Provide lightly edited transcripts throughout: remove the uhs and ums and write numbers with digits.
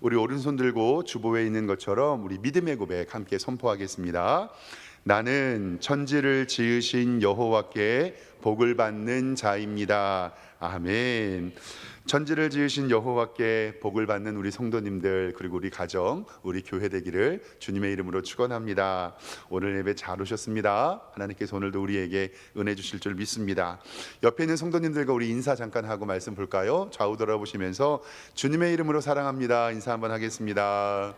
우리 오른손 들고 주보에 있는 것처럼 우리 믿음의 고백 함께 선포하겠습니다. 나는 천지를 지으신 여호와께 복을 받는 자입니다. 아멘. 천지를 지으신 여호와께 복을 받는 우리 성도님들, 그리고 우리 가정, 우리 교회 되기를 주님의 이름으로 축원합니다. 오늘 예배 잘 오셨습니다. 하나님께서 오늘도 우리에게 은혜 주실 줄 믿습니다. 옆에 있는 성도님들과 우리 인사 잠깐 하고 말씀 볼까요? 좌우 돌아보시면서 주님의 이름으로 사랑합니다 인사 한번 하겠습니다.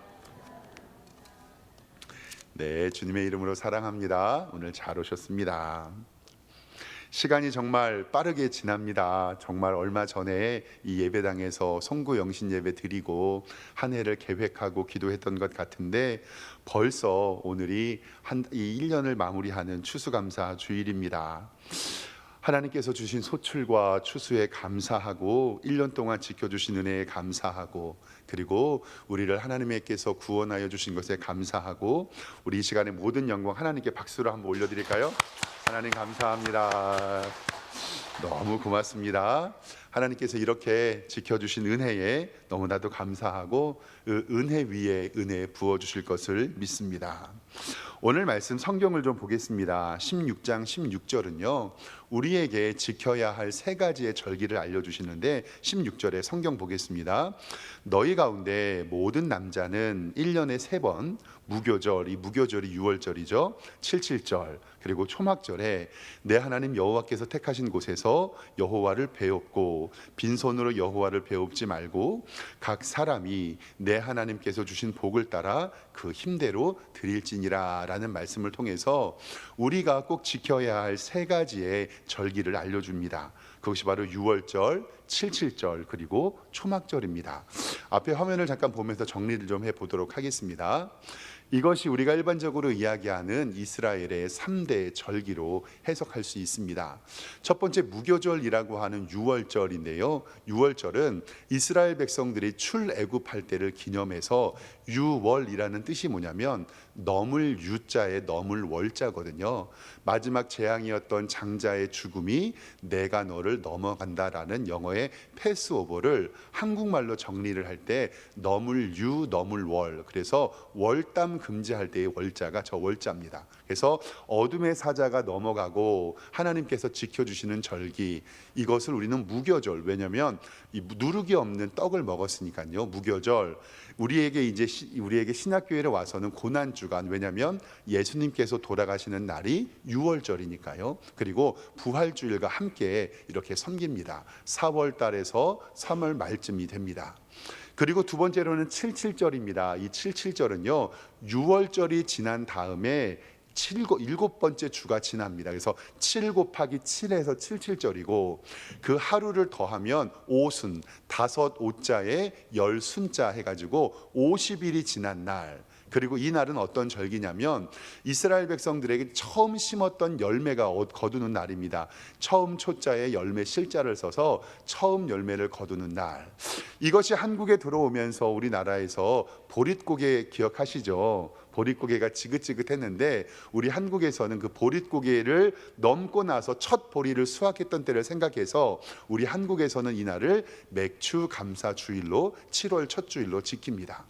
네, 주님의 이름으로 사랑합니다. 오늘 잘 오셨습니다. 시간이 정말 빠르게 지납니다. 정말 얼마 전에 이 예배당에서 송구 영신 예배 드리고 한 해를 계획하고 기도했던 것 같은데 벌써 오늘이 이 1년을 마무리하는 추수감사 주일입니다. 하나님께서 주신 소출과 추수에 감사하고 1년 동안 지켜주신 은혜에 감사하고, 그리고 우리를 하나님께서 구원하여 주신 것에 감사하고, 우리 이 시간에 모든 영광 하나님께 박수를 한번 올려드릴까요? 하나님 감사합니다. 너무 고맙습니다. 하나님께서 이렇게 지켜주신 은혜에 너무나도 감사하고 그 은혜 위에 은혜 부어주실 것을 믿습니다. 오늘 말씀 성경을 좀 보겠습니다. 16장 16절은요 우리에게 지켜야 할 세 가지의 절기를 알려주시는데 16절에 성경 보겠습니다. 너희 가운데 모든 남자는 1년에 3번 무교절, 이 무교절이 6월절이죠. 77절 그리고 초막절에 내 하나님 여호와께서 택하신 곳에서 여호와를 배웁고 빈손으로 여호와를 배웁지 말고 각 사람이 내 하나님께서 주신 복을 따라 그 힘대로 드릴지니라 라는 말씀을 통해서 우리가 꼭 지켜야 할 세 가지의 절기를 알려줍니다. 그것이 바로 6월절, 77절 그리고 초막절입니다. 앞에 화면을 잠깐 보면서 정리를 좀 해보도록 하겠습니다. 이것이 우리가 일반적으로 이야기하는 이스라엘의 3대 절기로 해석할 수 있습니다. 첫 번째 무교절이라고 하는 6월절인데요 6월절은 이스라엘 백성들이 출애굽할 때를 기념해서 유월이라는 뜻이 뭐냐면 넘을 유자에 넘을 월자거든요. 마지막 재앙이었던 장자의 죽음이 내가 너를 넘어간다라는 영어의 패스오버를 한국말로 정리를 할 때 넘을 유 넘을 월, 그래서 월담 금지할 때의 월자가 저 월자입니다. 그래서 어둠의 사자가 넘어가고 하나님께서 지켜주시는 절기, 이것을 우리는 무교절, 왜냐하면 이 누룩이 없는 떡을 먹었으니까요. 무교절, 우리에게 신약교회를 와서는 고난주간, 왜냐하면 예수님께서 돌아가시는 날이 6월절이니까요. 그리고 부활주일과 함께 이렇게 섬깁니다. 4월 달에서 3월 말쯤이 됩니다. 그리고 두 번째로는 77절입니다. 이 77절은요 6월절이 지난 다음에 7번째 주가 지납니다. 그래서 7 곱하기 7에서 77절이고 그 하루를 더하면 5순, 5자에 10순자 해가지고 50일이 지난 날, 그리고 이 날은 어떤 절기냐면 이스라엘 백성들에게 처음 심었던 열매가 거두는 날입니다. 처음 초자에 열매 실자를 써서 처음 열매를 거두는 날. 이것이 한국에 들어오면서 우리나라에서 보릿고개 기억하시죠? 보릿고개가 지긋지긋했는데 우리 한국에서는 그 보릿고개를 넘고 나서 첫 보리를 수확했던 때를 생각해서 우리 한국에서는 이 날을 맥추감사주일로 7월 첫 주일로 지킵니다.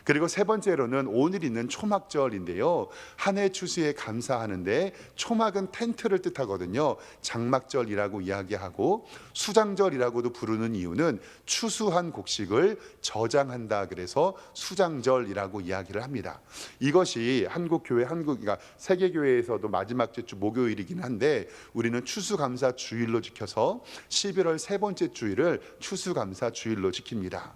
그리고 세 번째로는 오늘 있는 초막절인데요 한 해 추수에 감사하는데 초막은 텐트를 뜻하거든요. 장막절이라고 이야기하고 수장절이라고도 부르는 이유는 추수한 곡식을 저장한다, 그래서 수장절이라고 이야기를 합니다. 이것이 한국교회, 그러니까 세계교회에서도 마지막 주 목요일이긴 한데 우리는 추수감사 주일로 지켜서 11월 세 번째 주일을 추수감사 주일로 지킵니다.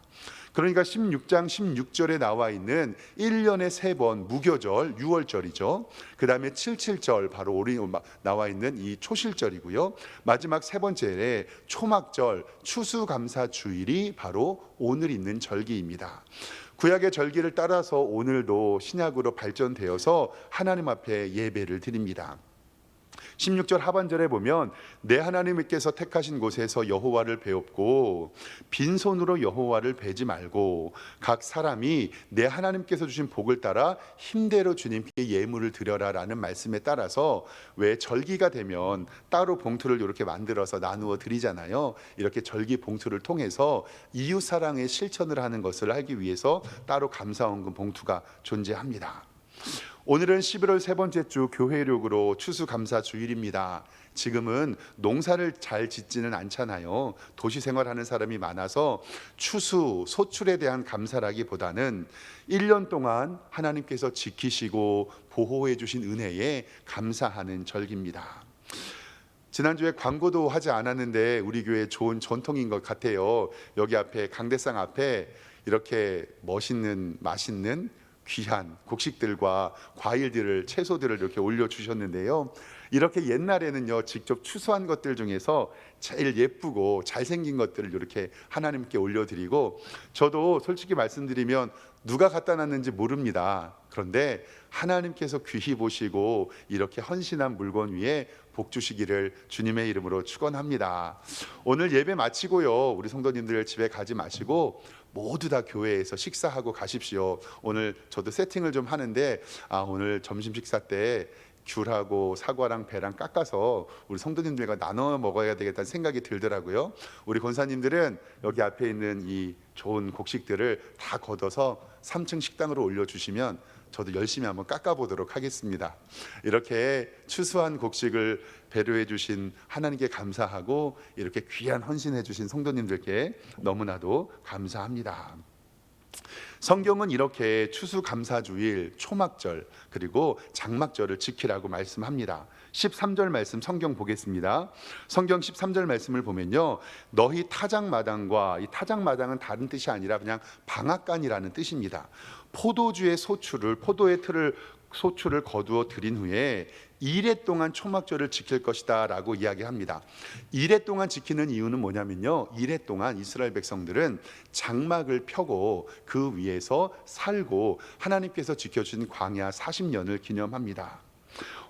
그러니까 16장 16절에 나와 있는 1년에 3번 무교절 6월절이죠. 그 다음에 77절 바로 우리 나와 있는 이 초실절이고요. 마지막 세 번째에 초막절 추수감사주일이 바로 오늘 있는 절기입니다. 구약의 절기를 따라서 오늘도 신약으로 발전되어서 하나님 앞에 예배를 드립니다. 16절 하반절에 보면 내 하나님께서 택하신 곳에서 여호와를 배웁고 빈손으로 여호와를 베지 말고 각 사람이 내 하나님께서 주신 복을 따라 힘대로 주님께 예물을 드려라라는 말씀에 따라서 왜 절기가 되면 따로 봉투를 이렇게 만들어서 나누어 드리잖아요. 이렇게 절기 봉투를 통해서 이웃 사랑의 실천을 하는 것을 하기 위해서 따로 감사원금 봉투가 존재합니다. 오늘은 11월 세 번째 주 교회력으로 추수감사주일입니다. 지금은 농사를 잘 짓지는 않잖아요. 도시 생활하는 사람이 많아서 추수, 소출에 대한 감사라기보다는 1년 동안 하나님께서 지키시고 보호해 주신 은혜에 감사하는 절기입니다. 지난주에 광고도 하지 않았는데 우리 교회 좋은 전통인 것 같아요. 여기 앞에 강대상 앞에 이렇게 멋있는 맛있는 귀한 곡식들과 과일들을 채소들을 이렇게 올려주셨는데요. 이렇게 옛날에는요 직접 추수한 것들 중에서 제일 예쁘고 잘생긴 것들을 이렇게 하나님께 올려드리고, 저도 솔직히 말씀드리면 누가 갖다 놨는지 모릅니다. 그런데 하나님께서 귀히 보시고 이렇게 헌신한 물건 위에 복 주시기를 주님의 이름으로 축원합니다. 오늘 예배 마치고요 우리 성도님들 집에 가지 마시고 모두 다 교회에서 식사하고 가십시오. 오늘 저도 세팅을 좀 하는데 오늘 점심 식사 때 귤하고 사과랑 배랑 깎아서 우리 성도님들과 나눠 먹어야 되겠다는 생각이 들더라고요. 우리 권사님들은 여기 앞에 있는 이 좋은 곡식들을 다 걷어서 3층 식당으로 올려주시면 저도 열심히 한번 깎아보도록 하겠습니다. 이렇게 추수한 곡식을 배려해 주신 하나님께 감사하고 이렇게 귀한 헌신해 주신 성도님들께 너무나도 감사합니다. 성경은 이렇게 추수감사주일, 초막절 그리고 장막절을 지키라고 말씀합니다. 13절 말씀 성경 보겠습니다. 성경 13절 말씀을 보면요, 너희 타작마당과, 이 타작마당은 다른 뜻이 아니라 그냥 방앗간이라는 뜻입니다. 포도주의 소출을, 포도의 틀을 소출을 거두어 드린 후에 이레 동안 초막절을 지킬 것이다 라고 이야기합니다. 이레 동안 지키는 이유는 뭐냐면요, 이레 동안 이스라엘 백성들은 장막을 펴고 그 위에서 살고 하나님께서 지켜준 광야 40년을 기념합니다.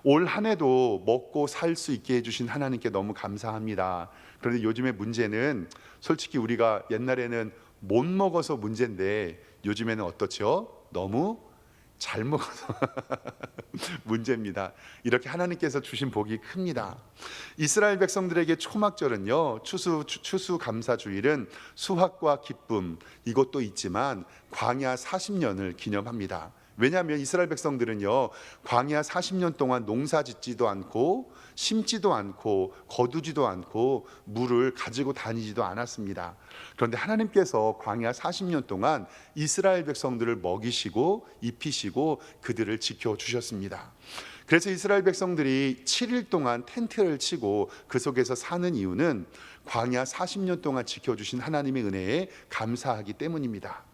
올 한 해도 먹고 살 수 있게 해주신 하나님께 너무 감사합니다. 그런데 요즘의 문제는 솔직히 우리가 옛날에는 못 먹어서 문제인데 요즘에는 어떻죠? 너무 잘 먹어서 문제입니다. 이렇게 하나님께서 주신 복이 큽니다. 이스라엘 백성들에게 초막절은요, 추수감사주일은 수확과 기쁨 이것도 있지만 광야 40년을 기념합니다. 왜냐하면 이스라엘 백성들은요 광야 40년 동안 농사 짓지도 않고 심지도 않고 거두지도 않고 물을 가지고 다니지도 않았습니다. 그런데 하나님께서 광야 40년 동안 이스라엘 백성들을 먹이시고 입히시고 그들을 지켜주셨습니다. 그래서 이스라엘 백성들이 7일 동안 텐트를 치고 그 속에서 사는 이유는 광야 40년 동안 지켜주신 하나님의 은혜에 감사하기 때문입니다.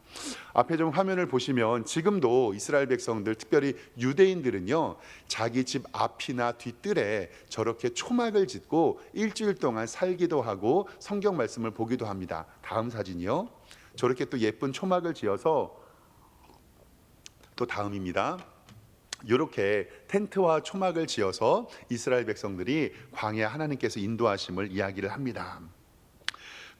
앞에 좀 화면을 보시면 지금도 이스라엘 백성들, 특별히 유대인들은요 자기 집 앞이나 뒤뜰에 저렇게 초막을 짓고 일주일 동안 살기도 하고 성경 말씀을 보기도 합니다. 다음 사진이요. 저렇게 또 예쁜 초막을 지어서, 또 다음입니다. 이렇게 텐트와 초막을 지어서 이스라엘 백성들이 광야 하나님께서 인도하심을 이야기를 합니다.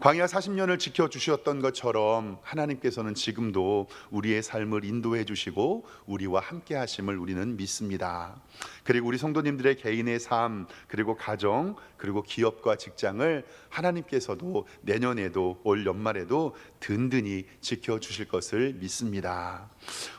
광야 40년을 지켜주셨던 것처럼 하나님께서는 지금도 우리의 삶을 인도해 주시고 우리와 함께 하심을 우리는 믿습니다. 그리고 우리 성도님들의 개인의 삶, 그리고 가정, 그리고 기업과 직장을 하나님께서도 내년에도 올 연말에도 든든히 지켜주실 것을 믿습니다.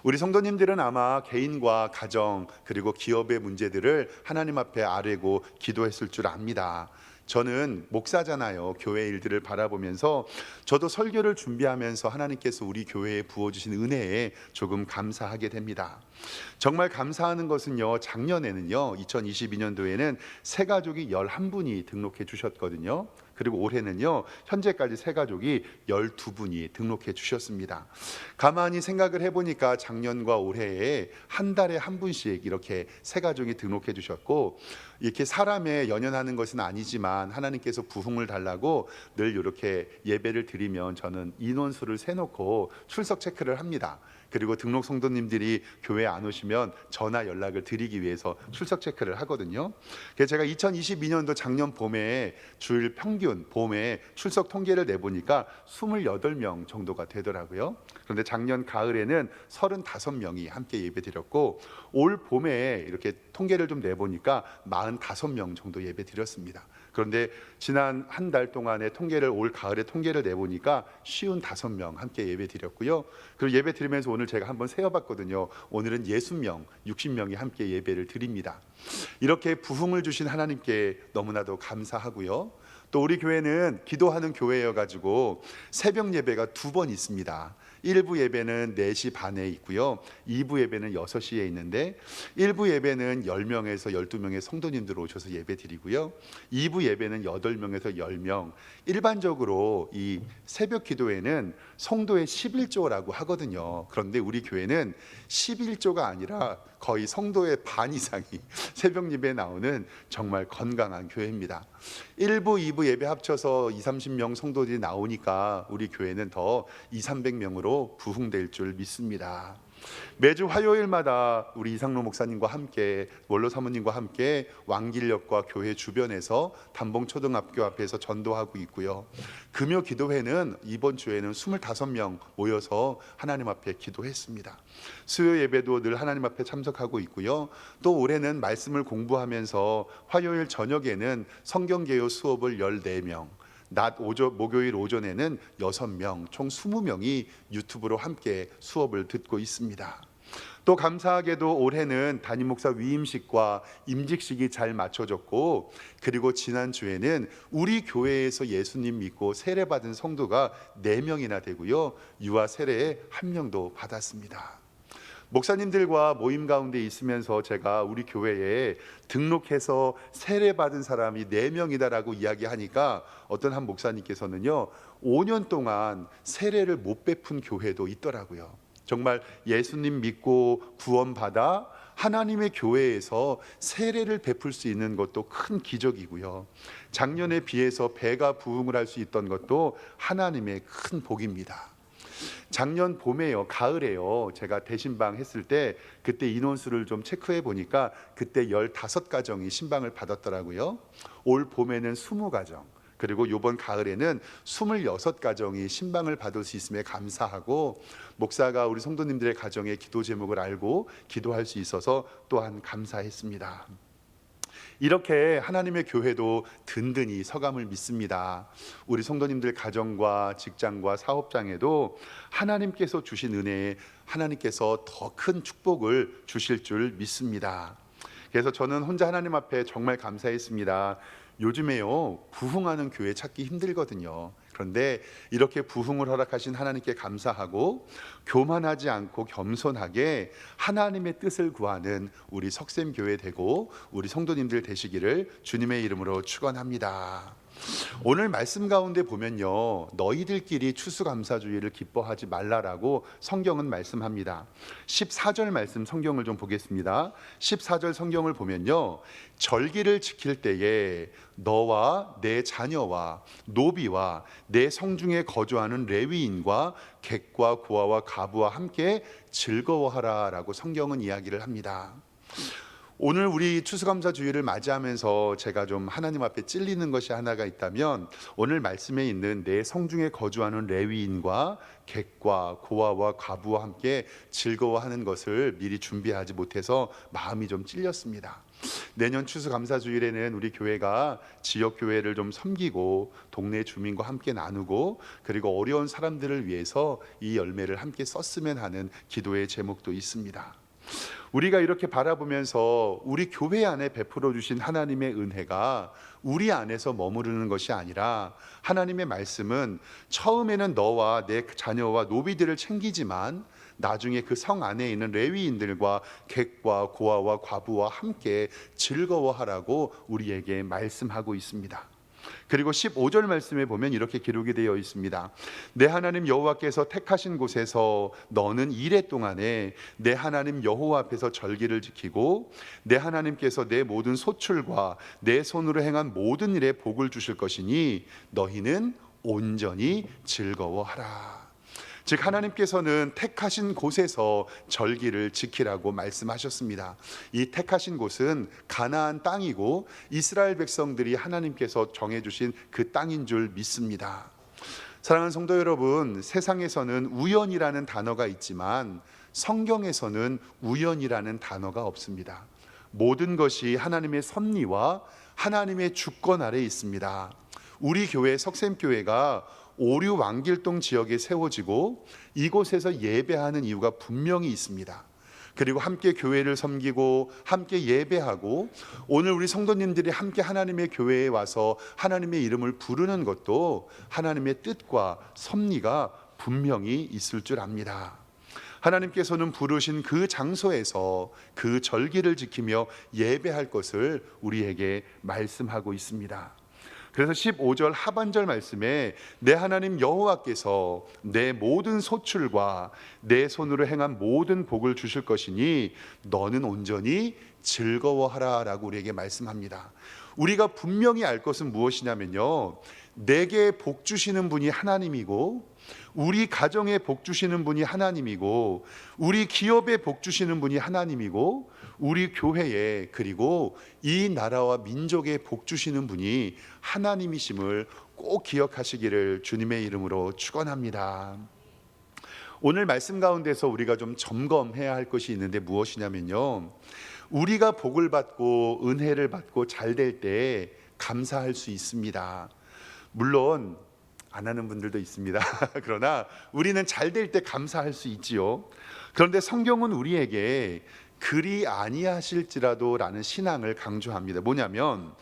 우리 성도님들은 아마 개인과 가정 그리고 기업의 문제들을 하나님 앞에 아뢰고 기도했을 줄 압니다. 저는 목사잖아요. 교회 일들을 바라보면서 저도 설교를 준비하면서 하나님께서 우리 교회에 부어주신 은혜에 조금 감사하게 됩니다. 정말 감사하는 것은요, 작년에는요 2022년도에는 새 가족이 11분이 등록해 주셨거든요. 그리고 올해는요 현재까지 새 가족이 12분이 등록해 주셨습니다. 가만히 생각을 해보니까 작년과 올해에 한 달에 한 분씩 이렇게 새 가족이 등록해 주셨고, 이렇게 사람에 연연하는 것은 아니지만 하나님께서 부흥을 달라고 늘 이렇게 예배를 드리면 저는 인원수를 세놓고 출석 체크를 합니다. 그리고 등록 성도님들이 교회 안 오시면 전화 연락을 드리기 위해서 출석 체크를 하거든요. 그래서 제가 2022년도 작년 봄에 주일 평균 봄에 출석 통계를 내보니까 28명 정도가 되더라고요. 그런데 작년 가을에는 35명이 함께 예배드렸고, 올 봄에 이렇게 통계를 좀 내보니까 45명 정도 예배드렸습니다. 그런데 지난 한 달 동안의 통계를, 올 가을에 통계를 내보니까 55명 함께 예배드렸고요. 그리고 예배 드리면서 오늘 제가 한번 세어봤거든요. 오늘은 60명, 60명이 함께 예배를 드립니다. 이렇게 부흥을 주신 하나님께 너무나도 감사하고요. 또 우리 교회는 기도하는 교회여가지고 새벽 예배가 2번 있습니다. 1부 예배는 4시 반에 있고요, 2부 예배는 6시에 있는데 1부 예배는 10명에서 12명의 성도님들 오셔서 예배 드리고요, 2부 예배는 8명에서 10명. 일반적으로 이 새벽 기도회는 성도의 11조라고 하거든요. 그런데 우리 교회는 11조가 아니라 거의 성도의 반 이상이 새벽 예배에 나오는 정말 건강한 교회입니다. 1부, 2부 예배 합쳐서 20-30명 성도들이 나오니까 우리 교회는 더 200-300명으로 부흥될 줄 믿습니다. 매주 화요일마다 우리 이상로 목사님과 함께, 원로 사모님과 함께 왕길역과 교회 주변에서 담봉초등학교 앞에서 전도하고 있고요. 금요 기도회는 이번 주에는 25명 모여서 하나님 앞에 기도했습니다. 수요 예배도 늘 하나님 앞에 참석하고 있고요. 또 올해는 말씀을 공부하면서 화요일 저녁에는 성경개요 수업을 14명, 목요일 오전에는 6명, 총 20명이 유튜브로 함께 수업을 듣고 있습니다. 또 감사하게도 올해는 담임 목사 위임식과 임직식이 잘 맞춰졌고, 그리고 지난주에는 우리 교회에서 예수님 믿고 세례받은 성도가 4명이나 되고요, 유아 세례에 1명도 받았습니다. 목사님들과 모임 가운데 있으면서 제가 우리 교회에 등록해서 세례받은 사람이 4명이다라고 이야기하니까 어떤 한 목사님께서는요, 5년 동안 세례를 못 베푼 교회도 있더라고요. 정말 예수님 믿고 구원받아 하나님의 교회에서 세례를 베풀 수 있는 것도 큰 기적이고요, 작년에 비해서 배가 부흥을 할 수 있던 것도 하나님의 큰 복입니다. 작년 봄에요, 가을에요, 제가 대신방 했을 때 그때 인원수를 좀 체크해 보니까 그때 15가정이 신방을 받았더라고요. 올 봄에는 20가정, 그리고 이번 가을에는 26가정이 신방을 받을 수 있음에 감사하고, 목사가 우리 성도님들의 가정의 기도 제목을 알고 기도할 수 있어서 또한 감사했습니다. 이렇게 하나님의 교회도 든든히 서감을 믿습니다. 우리 성도님들 가정과 직장과 사업장에도 하나님께서 주신 은혜에 하나님께서 더 큰 축복을 주실 줄 믿습니다. 그래서 저는 혼자 하나님 앞에 정말 감사했습니다. 요즘에요, 부흥하는 교회 찾기 힘들거든요. 그런데 이렇게 부흥을 허락하신 하나님께 감사하고, 교만하지 않고 겸손하게 하나님의 뜻을 구하는 우리 석샘교회 되고 우리 성도님들 되시기를 주님의 이름으로 축원합니다. 오늘 말씀 가운데 보면요, 너희들끼리 추수감사주의를 기뻐하지 말라라고 성경은 말씀합니다. 14절 말씀 성경을 좀 보겠습니다. 14절 성경을 보면요, 절기를 지킬 때에 너와 내 자녀와 노비와 내 성중에 거주하는 레위인과 객과 고아와 가부와 함께 즐거워하라 라고 성경은 이야기를 합니다. 오늘 우리 추수감사주의를 맞이하면서 제가 좀 하나님 앞에 찔리는 것이 하나가 있다면, 오늘 말씀에 있는 내 성중에 거주하는 레위인과 객과 고아와 과부와 함께 즐거워하는 것을 미리 준비하지 못해서 마음이 좀 찔렸습니다. 내년 추수감사주일에는 우리 교회가 지역교회를 좀 섬기고 동네 주민과 함께 나누고, 그리고 어려운 사람들을 위해서 이 열매를 함께 썼으면 하는 기도의 제목도 있습니다. 우리가 이렇게 바라보면서 우리 교회 안에 베풀어 주신 하나님의 은혜가 우리 안에서 머무르는 것이 아니라, 하나님의 말씀은 처음에는 너와 내 자녀와 노비들을 챙기지만 나중에 그 성 안에 있는 레위인들과 객과 고아와 과부와 함께 즐거워하라고 우리에게 말씀하고 있습니다. 그리고 15절 말씀에 보면 이렇게 기록이 되어 있습니다. 내 하나님 여호와께서 택하신 곳에서 너는 이레 동안에 내 하나님 여호와 앞에서 절기를 지키고 내 하나님께서 내 모든 소출과 내 손으로 행한 모든 일에 복을 주실 것이니 너희는 온전히 즐거워하라. 즉 하나님께서는 택하신 곳에서 절기를 지키라고 말씀하셨습니다. 이 택하신 곳은 가나안 땅이고 이스라엘 백성들이 하나님께서 정해주신 그 땅인 줄 믿습니다. 사랑하는 성도 여러분, 세상에서는 우연이라는 단어가 있지만 성경에서는 우연이라는 단어가 없습니다. 모든 것이 하나님의 섭리와 하나님의 주권 아래 있습니다. 우리 교회 석샘교회가 오류 왕길동 지역에 세워지고 이곳에서 예배하는 이유가 분명히 있습니다. 그리고 함께 교회를 섬기고 함께 예배하고 오늘 우리 성도님들이 함께 하나님의 교회에 와서 하나님의 이름을 부르는 것도 하나님의 뜻과 섭리가 분명히 있을 줄 압니다. 하나님께서는 부르신 그 장소에서 그 절기를 지키며 예배할 것을 우리에게 말씀하고 있습니다. 그래서 15절 하반절 말씀에 내 하나님 여호와께서 내 모든 소출과 내 손으로 행한 모든 복을 주실 것이니 너는 온전히 즐거워하라 라고 우리에게 말씀합니다. 우리가 분명히 알 것은 무엇이냐면요, 내게 복 주시는 분이 하나님이고 우리 가정에 복 주시는 분이 하나님이고 우리 기업에 복 주시는 분이 하나님이고 우리 교회에 그리고 이 나라와 민족에 복 주시는 분이 하나님이심을 꼭 기억하시기를 주님의 이름으로 축원합니다. 오늘 말씀 가운데서 우리가 좀 점검해야 할 것이 있는데 무엇이냐면요, 우리가 복을 받고 은혜를 받고 잘 될 때 감사할 수 있습니다. 물론 안 하는 분들도 있습니다. 그러나 우리는 잘 될 때 감사할 수 있지요. 그런데 성경은 우리에게 그리 아니하실지라도 라는 신앙을 강조합니다. 뭐냐면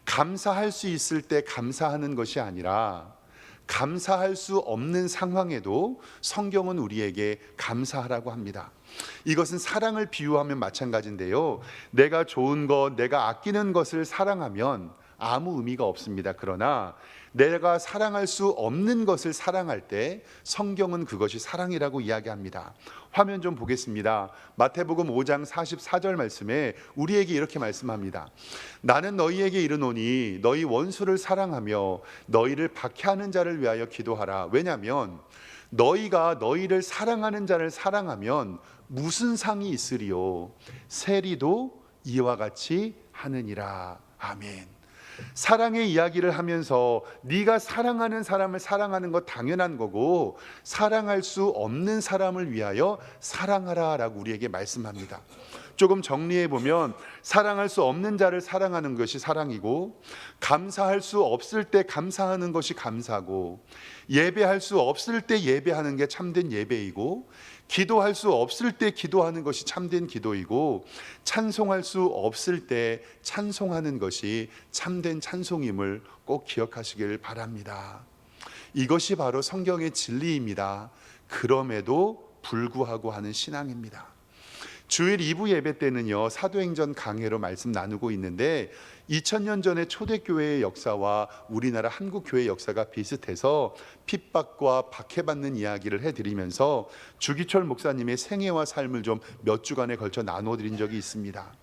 감사할 수 있을 때 감사하는 것이 아니라 감사할 수 없는 상황에도 성경은 우리에게 감사하라고 합니다. 이것은 사랑을 비유하면 마찬가지인데요, 내가 좋은 것, 내가 아끼는 것을 사랑하면 아무 의미가 없습니다. 그러나 내가 사랑할 수 없는 것을 사랑할 때 성경은 그것이 사랑이라고 이야기합니다. 화면 좀 보겠습니다. 마태복음 5장 44절 말씀에 우리에게 이렇게 말씀합니다. 나는 너희에게 이르노니 너희 원수를 사랑하며 너희를 박해하는 자를 위하여 기도하라. 왜냐하면 너희가 너희를 사랑하는 자를 사랑하면 무슨 상이 있으리요? 세리도 이와 같이 하느니라. 아멘. 사랑의 이야기를 하면서 네가 사랑하는 사람을 사랑하는 것 당연한 거고 사랑할 수 없는 사람을 위하여 사랑하라 라고 우리에게 말씀합니다. 조금 정리해 보면 사랑할 수 없는 자를 사랑하는 것이 사랑이고 감사할 수 없을 때 감사하는 것이 감사고 예배할 수 없을 때 예배하는 게 참된 예배이고 기도할 수 없을 때 기도하는 것이 참된 기도이고 찬송할 수 없을 때 찬송하는 것이 참된 찬송임을 꼭 기억하시길 바랍니다. 이것이 바로 성경의 진리입니다. 그럼에도 불구하고 하는 신앙입니다. 주일 2부 예배 때는요, 사도행전 강해로 말씀 나누고 있는데 2000년 전의 초대교회의 역사와 우리나라 한국교회 역사가 비슷해서 핍박과 박해받는 이야기를 해드리면서 주기철 목사님의 생애와 삶을 좀 몇 주간에 걸쳐 나눠드린 적이 있습니다.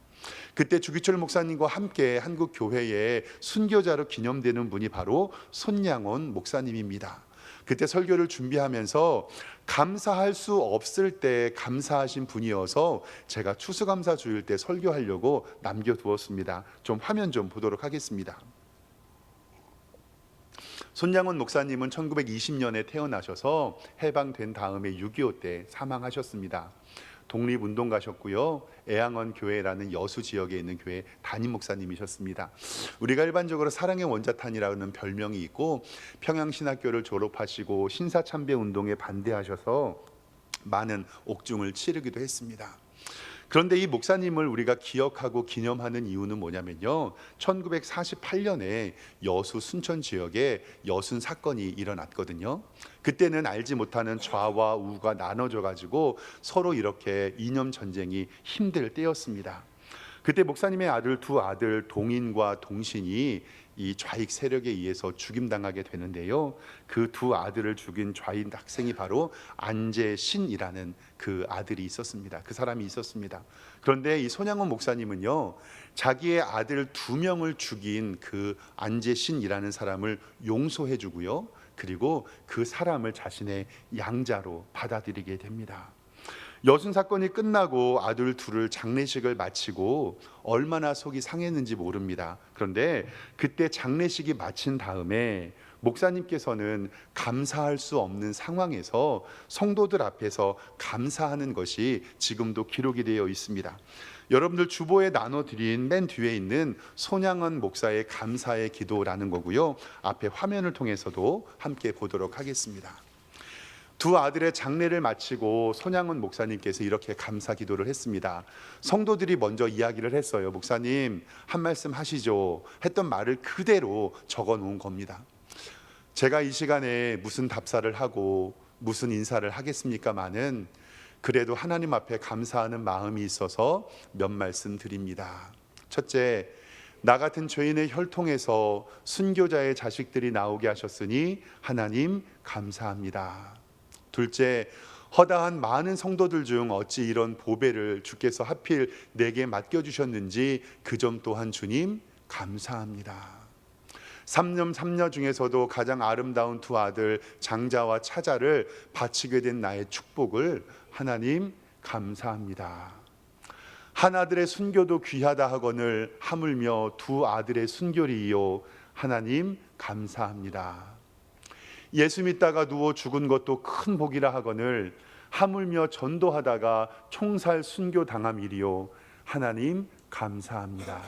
그때 주기철 목사님과 함께 한국교회의 순교자로 기념되는 분이 바로 손양원 목사님입니다. 그때 설교를 준비하면서 감사할 수 없을 때 감사하신 분이어서 제가 추수감사 주일 때 설교하려고 남겨두었습니다. 좀 화면 좀 보도록 하겠습니다. 손양원 목사님은 1920년에 태어나셔서 해방된 다음에 6.25 때 사망하셨습니다. 독립운동 가셨고요, 애양원 교회라는 여수 지역에 있는 교회 담임 목사님이셨습니다. 우리가 일반적으로 사랑의 원자탄이라는 별명이 있고 평양신학교를 졸업하시고 신사참배운동에 반대하셔서 많은 옥중을 치르기도 했습니다. 그런데 이 목사님을 우리가 기억하고 기념하는 이유는 뭐냐면요, 1948년에 여수 순천 지역에 여순 사건이 일어났거든요. 그때는 알지 못하는 좌와 우가 나눠져 가지고 서로 이렇게 이념 전쟁이 힘들 때였습니다. 그때 목사님의 두 아들 동인과 동신이 이 좌익 세력에 의해서 죽임당하게 되는데요. 그 두 아들을 죽인 좌익 학생이 바로 안재신이라는 그 아들이 있었습니다. 그 사람이 있었습니다. 그런데 이 손양원 목사님은요, 자기의 아들 2명을 죽인 그 안재신이라는 사람을 용서해 주고요, 그리고 그 사람을 자신의 양자로 받아들이게 됩니다. 여순 사건이 끝나고 아들 둘을 장례식을 마치고 얼마나 속이 상했는지 모릅니다. 그런데 그때 장례식이 마친 다음에 목사님께서는 감사할 수 없는 상황에서 성도들 앞에서 감사하는 것이 지금도 기록이 되어 있습니다. 여러분들 주보에 나눠드린 맨 뒤에 있는 손양원 목사의 감사의 기도라는 거고요, 앞에 화면을 통해서도 함께 보도록 하겠습니다. 두 아들의 장례를 마치고 손양원 목사님께서 이렇게 감사 기도를 했습니다. 성도들이 먼저 이야기를 했어요. 목사님, 한 말씀 하시죠. 했던 말을 그대로 적어 놓은 겁니다. 제가 이 시간에 무슨 답사를 하고 무슨 인사를 하겠습니까마는 그래도 하나님 앞에 감사하는 마음이 있어서 몇 말씀 드립니다. 첫째, 나 같은 죄인의 혈통에서 순교자의 자식들이 나오게 하셨으니 하나님 감사합니다. 둘째, 허다한 많은 성도들 중 어찌 이런 보배를 주께서 하필 내게 맡겨주셨는지 그 점 또한 주님 감사합니다. 삼녀 중에서도 가장 아름다운 두 아들 장자와 차자를 바치게 된 나의 축복을 하나님 감사합니다. 한 아들의 순교도 귀하다 하거늘 하물며 두 아들의 순교리요 하나님 감사합니다. 예수 믿다가 누워 죽은 것도 큰 복이라 하거늘 하물며 전도하다가 총살 순교 당함이리요 하나님 감사합니다.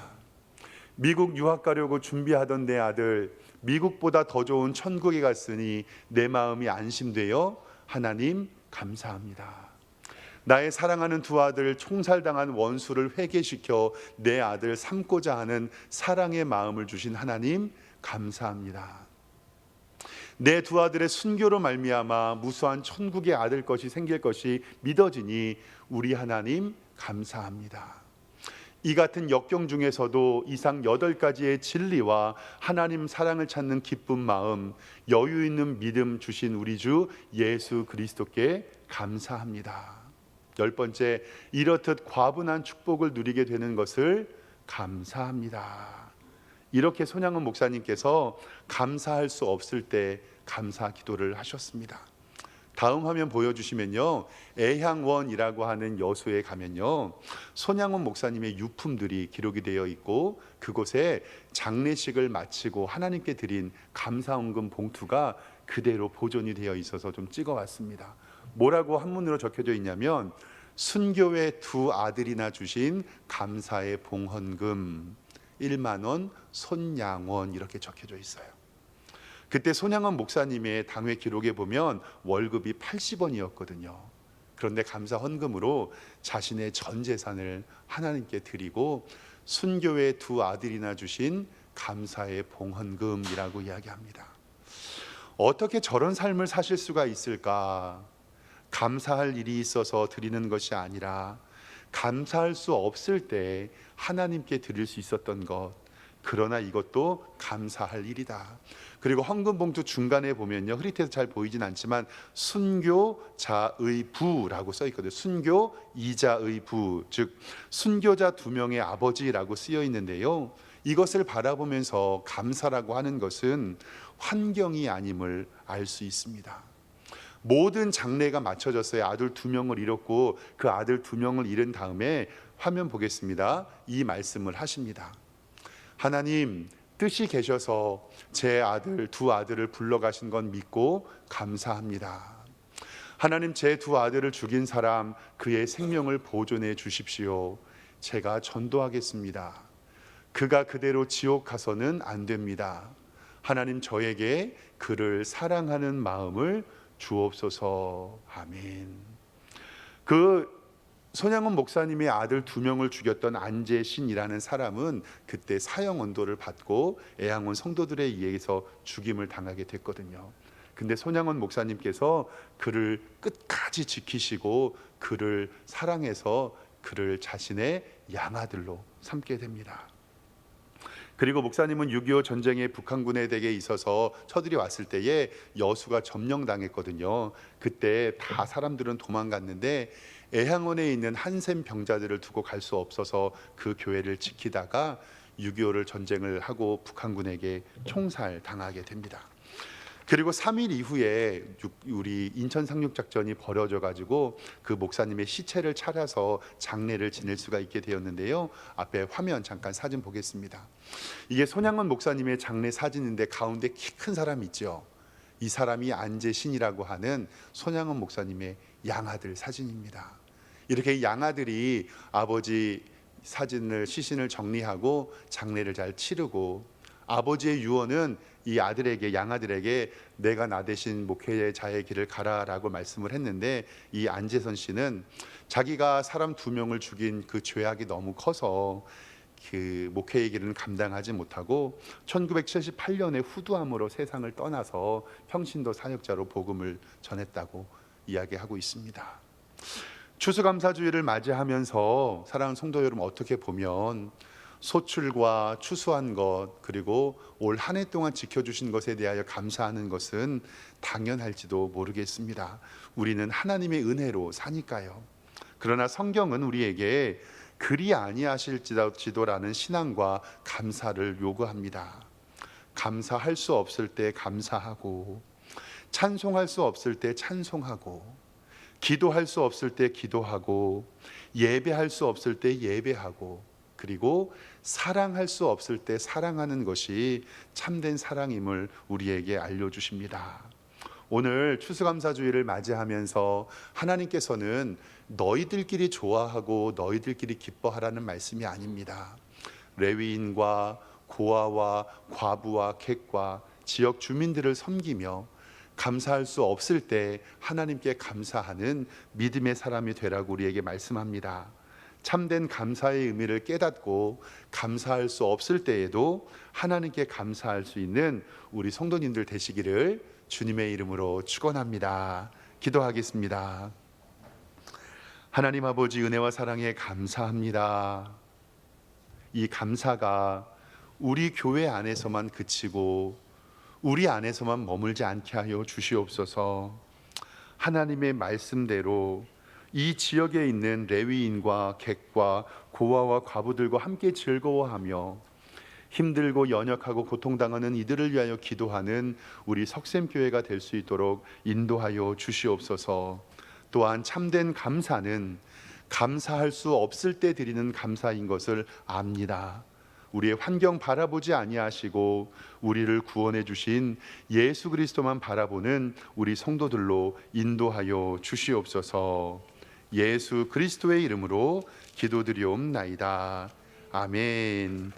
미국 유학 가려고 준비하던 내 아들 미국보다 더 좋은 천국에 갔으니 내 마음이 안심되어 하나님 감사합니다. 나의 사랑하는 두 아들 총살당한 원수를 회개시켜 내 아들 삼고자 하는 사랑의 마음을 주신 하나님 감사합니다. 내 두 아들의 순교로 말미암아 무수한 천국의 아들 것이 생길 것이 믿어지니 우리 하나님 감사합니다. 이 같은 역경 중에서도 이상 8가지의 진리와 하나님 사랑을 찾는 기쁜 마음, 여유 있는 믿음 주신 우리 주 예수 그리스도께 감사합니다. 10번째, 이렇듯 과분한 축복을 누리게 되는 것을 감사합니다. 이렇게 손양원 목사님께서 감사할 수 없을 때 감사 기도를 하셨습니다. 다음 화면 보여주시면요, 애향원이라고 하는 여수에 가면요, 손양원 목사님의 유품들이 기록이 되어 있고 그곳에 장례식을 마치고 하나님께 드린 감사헌금 봉투가 그대로 보존이 되어 있어서 좀 찍어왔습니다. 뭐라고 한문으로 적혀져 있냐면 순교의 두 아들이나 주신 감사의 봉헌금 1만 원 손양원 이렇게 적혀져 있어요. 그때 손양원 목사님의 당회 기록에 보면 월급이 80원이었거든요. 그런데 감사 헌금으로 자신의 전 재산을 하나님께 드리고 순교의 두 아들이나 주신 감사의 봉헌금이라고 이야기합니다. 어떻게 저런 삶을 사실 수가 있을까? 감사할 일이 있어서 드리는 것이 아니라 감사할 수 없을 때 하나님께 드릴 수 있었던 것, 그러나 이것도 감사할 일이다. 그리고 헌금 봉투 중간에 보면요, 흐릿해서 잘 보이진 않지만 순교자의 부라고 써 있거든요. 순교이자의 부, 즉 순교자 2명의 아버지라고 쓰여 있는데요, 이것을 바라보면서 감사라고 하는 것은 환경이 아님을 알 수 있습니다. 모든 장례가 마쳐졌어요. 아들 2명을 잃었고 그 아들 2명을 잃은 다음에 화면 보겠습니다. 이 말씀을 하십니다. 하나님, 뜻이 계셔서 제 아들 두 아들을 불러가신 건 믿고 감사합니다. 하나님, 제 두 아들을 죽인 사람 그의 생명을 보존해 주십시오. 제가 전도하겠습니다. 그가 그대로 지옥 가서는 안 됩니다. 하나님, 저에게 그를 사랑하는 마음을 주옵소서. 아멘. 그 손양원 목사님의 아들 2명을 죽였던 안재신이라는 사람은 그때 사형 언도를 받고 애양원 성도들에 의해서 죽임을 당하게 됐거든요. 근데 손양원 목사님께서 그를 끝까지 지키시고 그를 사랑해서 그를 자신의 양아들로 삼게 됩니다. 그리고 목사님은 6.25 전쟁에 북한군에 댁에 있어서 처들이 왔을 때에 여수가 점령당했거든요. 그때 다 사람들은 도망갔는데 애향원에 있는 한센 병자들을 두고 갈 수 없어서 그 교회를 지키다가 6.25를 전쟁을 하고 북한군에게 총살당하게 됩니다. 그리고 3일 이후에 우리 인천 상륙작전이 벌어져 가지고 그 목사님의 시체를 차려서 장례를 지낼 수가 있게 되었는데요. 앞에 화면 잠깐 사진 보겠습니다. 이게 손양원 목사님의 장례 사진인데 가운데 키 큰 사람 있죠. 이 사람이 안재신이라고 하는 손양원 목사님의 양아들 사진입니다. 이렇게 양아들이 아버지 시신을 정리하고 장례를 잘 치르고, 아버지의 유언은 이 아들에게, 양아들에게 내가 나 대신 목회자의 길을 가라라고 말씀을 했는데, 이 안재선 씨는 자기가 사람 2명을 죽인 그 죄악이 너무 커서 그 목회의 길은 감당하지 못하고 1978년에 후두암으로 세상을 떠나서 평신도 사역자로 복음을 전했다고 이야기하고 있습니다. 추수감사주일을 맞이하면서 사랑하는 성도 여러분, 어떻게 보면 소출과 추수한 것, 그리고 올 한 해 동안 지켜주신 것에 대하여 감사하는 것은 당연할지도 모르겠습니다. 우리는 하나님의 은혜로 사니까요. 그러나 성경은 우리에게 그리 아니하실지도라는 신앙과 감사를 요구합니다. 감사할 수 없을 때 감사하고, 찬송할 수 없을 때 찬송하고, 기도할 수 없을 때 기도하고, 예배할 수 없을 때 예배하고, 그리고 사랑할 수 없을 때 사랑하는 것이 참된 사랑임을 우리에게 알려주십니다. 오늘 추수감사주일을 맞이하면서 하나님께서는 너희들끼리 좋아하고 너희들끼리 기뻐하라는 말씀이 아닙니다. 레위인과 고아와 과부와 객과 지역 주민들을 섬기며 감사할 수 없을 때 하나님께 감사하는 믿음의 사람이 되라고 우리에게 말씀합니다. 참된 감사의 의미를 깨닫고 감사할 수 없을 때에도 하나님께 감사할 수 있는 우리 성도님들 되시기를 주님의 이름으로 축원합니다. 기도하겠습니다. 하나님 아버지, 은혜와 사랑에 감사합니다. 이 감사가 우리 교회 안에서만 그치고 우리 안에서만 머물지 않게 하여 주시옵소서. 하나님의 말씀대로 이 지역에 있는 레위인과 객과 고아와 과부들과 함께 즐거워하며 힘들고 연약하고 고통당하는 이들을 위하여 기도하는 우리 석샘교회가 될 수 있도록 인도하여 주시옵소서. 또한 참된 감사는 감사할 수 없을 때 드리는 감사인 것을 압니다. 우리의 환경 바라보지 아니하시고 우리를 구원해 주신 예수 그리스도만 바라보는 우리 성도들로 인도하여 주시옵소서. 예수 그리스도의 이름으로 기도드리옵나이다. 아멘.